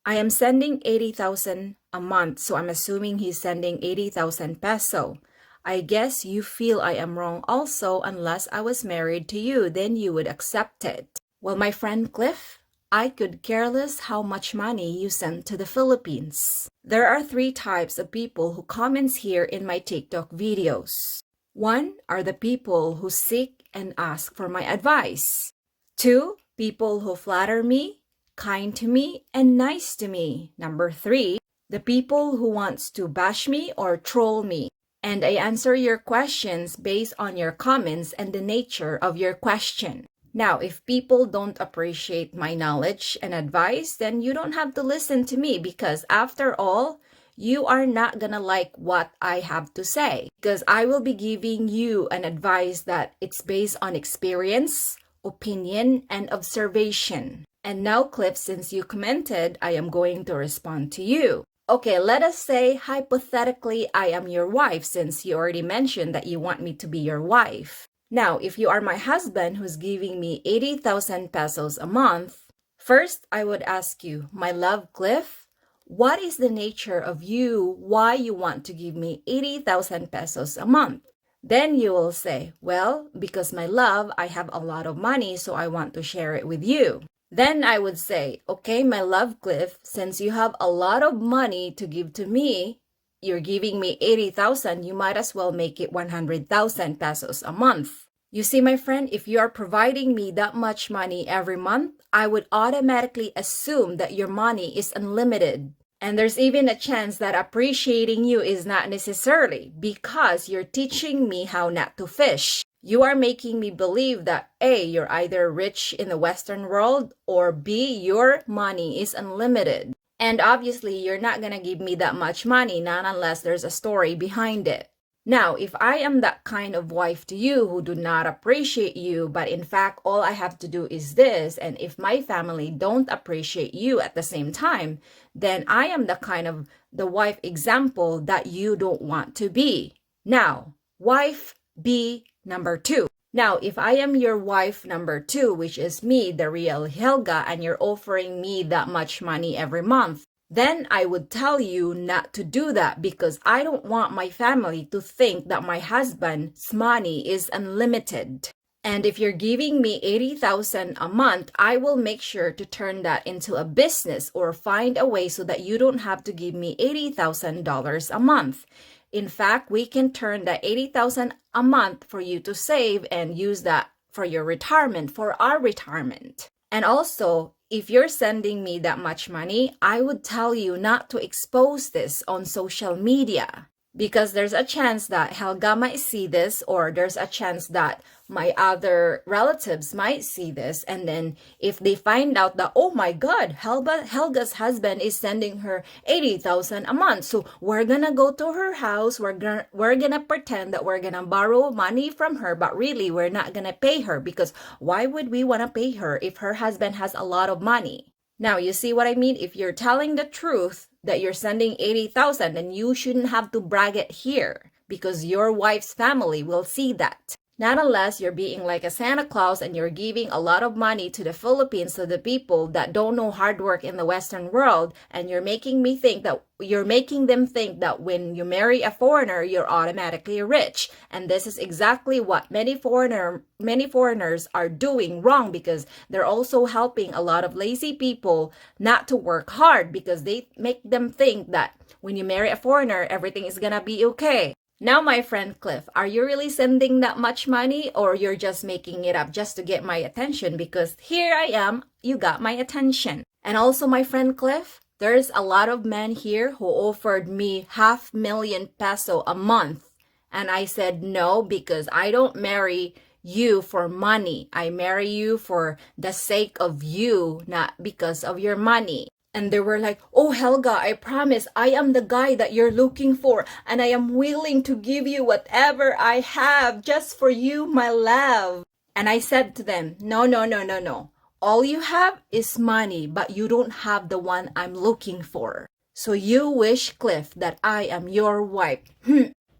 I am sending 80,000 a month, so I'm assuming he's sending 80,000 peso. I guess you feel I am wrong also unless I was married to you, then you would accept it. Well, my friend Cliff, I could care less how much money you send to the Philippines. There are 3 types of people who comments here in my TikTok videos. 1 are the people who seek and ask for my advice. 2, people who flatter me, kind to me, and nice to me. Number 3, the people who wants to bash me or troll me. And I answer your questions based on your comments and the nature of your question. Now, if people don't appreciate my knowledge and advice, then you don't have to listen to me because after all, you are not gonna like what I have to say because I will be giving you an advice that it's based on experience, opinion, and observation. And now, Cliff, since you commented, I am going to respond to you. Okay, let us say hypothetically I am your wife since you already mentioned that you want me to be your wife. Now, if you are my husband who's giving me 80,000 pesos a month, first I would ask you, my love Cliff, what is the nature of you, why you want to give me 80,000 pesos a month? Then you will say, well, because my love, I have a lot of money, so I want to share it with you. Then I would say, okay, my love Cliff, since you have a lot of money to give to me, you're giving me 80,000, you might as well make it 100,000 pesos a month. You see, my friend, if you are providing me that much money every month, I would automatically assume that your money is unlimited. And there's even a chance that appreciating you is not necessarily because you're teaching me how not to fish. You are making me believe that A, you're either rich in the Western world or B, your money is unlimited. And obviously, you're not gonna give me that much money, not unless there's a story behind it. Now, if I am that kind of wife to you who do not appreciate you, but in fact, all I have to do is this, and if my family don't appreciate you at the same time, then I am the kind of the wife example that you don't want to be. Now, wife B number 2. Now, if I am your wife number 2, which is me, the real Helga, and you're offering me that much money every month, then I would tell you not to do that because I don't want my family to think that my husband's money is unlimited. And if you're giving me 80,000 a month, I will make sure to turn that into a business or find a way so that you don't have to give me $80,000 a month. In fact, we can turn that 80,000 a month for you to save and use that for your retirement, for our retirement. And also, if you're sending me that much money, I would tell you not to expose this on social media because there's a chance that Helga might see this or there's a chance that my other relatives might see this. And then if they find out that, oh my God, Helga's husband is sending her 80,000 a month. So we're gonna go to her house. We're gonna pretend that we're gonna borrow money from her, but really we're not gonna pay her because why would we wanna pay her if her husband has a lot of money? Now, you see what I mean? If you're telling the truth that you're sending 80,000, then you shouldn't have to brag it here because your wife's family will see that. Not unless you're being like a Santa Claus and you're giving a lot of money to the Philippines, to the people that don't know hard work in the Western world, and you're making them think that when you marry a foreigner, you're automatically rich. And this is exactly what many foreigners are doing wrong because they're also helping a lot of lazy people not to work hard because they make them think that when you marry a foreigner, everything is gonna be okay. Now, my friend Cliff, are you really sending that much money or you're just making it up just to get my attention? Because here I am, you got my attention. And also, my friend Cliff, there's a lot of men here who offered me 500,000 peso a month. And I said no because I don't marry you for money. I marry you for the sake of you, not because of your money. And they were like, oh, Helga, I promise I am the guy that you're looking for. And I am willing to give you whatever I have just for you, my love. And I said to them, no. All you have is money, but you don't have the one I'm looking for. So you wish, Cliff, that I am your wife.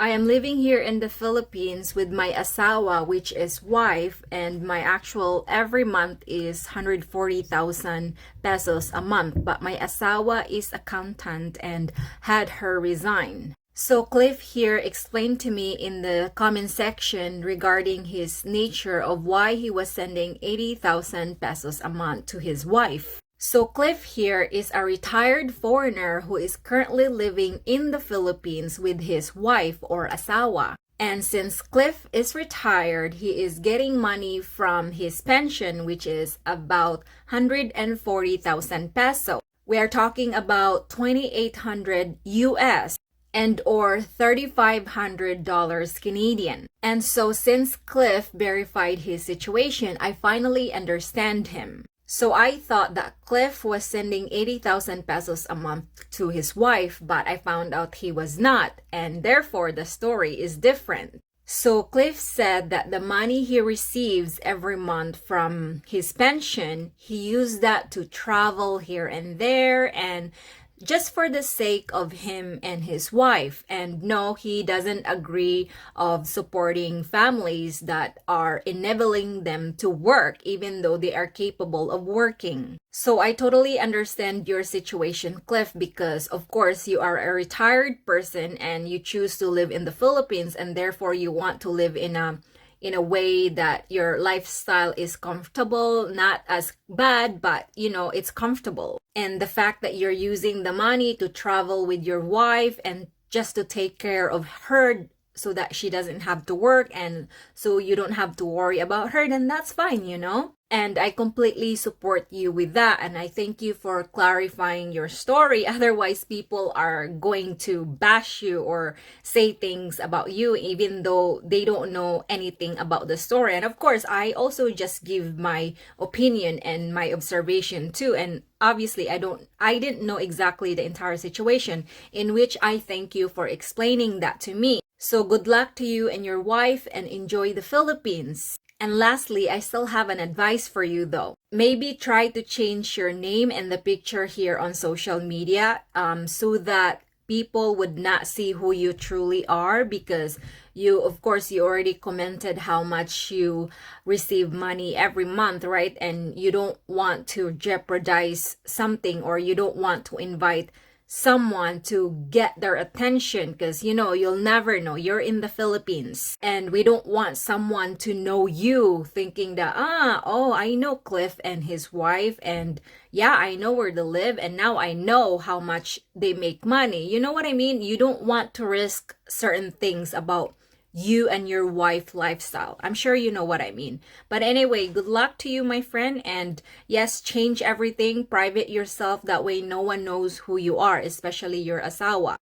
I am living here in the Philippines with my asawa, which is wife, and my actual every month is 140,000 pesos a month. But my asawa is accountant and had her resign. So Cliff here explained to me in the comment section regarding his nature of why he was sending 80,000 pesos a month to his wife. So Cliff here is a retired foreigner who is currently living in the Philippines with his wife or asawa. And since Cliff is retired, he is getting money from his pension, which is about 140,000 peso. We are talking about 2,800 US and or $3,500 Canadian. And so since Cliff verified his situation, I finally understand him. So I thought that Cliff was sending 80,000 pesos a month to his wife, but I found out he was not, and therefore the story is different. So Cliff said that the money he receives every month from his pension, he used that to travel here and there and just for the sake of him and his wife. And no, he doesn't agree of supporting families that are enabling them to work even though they are capable of working. So I totally understand your situation, Cliff, because of course you are a retired person and you choose to live in the Philippines, and therefore you want to live in a way that your lifestyle is comfortable, not as bad, but it's comfortable. And the fact that you're using the money to travel with your wife and just to take care of her so that she doesn't have to work and so you don't have to worry about her, then that's fine, And I completely support you with that, and I thank you for clarifying your story. Otherwise, people are going to bash you or say things about you even though they don't know anything about the story. And of course, I also just give my opinion and my observation too. And obviously, I didn't know exactly the entire situation, in which I thank you for explaining that to me. So good luck to you and your wife, and enjoy the Philippines. And lastly, I still have an advice for you though. Maybe try to change your name and the picture here on social media so that people would not see who you truly are, because you already commented how much you receive money every month, right? And you don't want to jeopardize something, or you don't want to invite someone to get their attention, because you'll never know. You're in the Philippines and we don't want someone to know you thinking that I know Cliff and his wife, and yeah, I know where they live, and now I know how much they make money. You know what I mean? You don't want to risk certain things about you and your wife lifestyle. I'm sure you know what I mean. But anyway, good luck to you, my friend. And yes, change everything, private yourself. That way no one knows who you are, especially your asawa.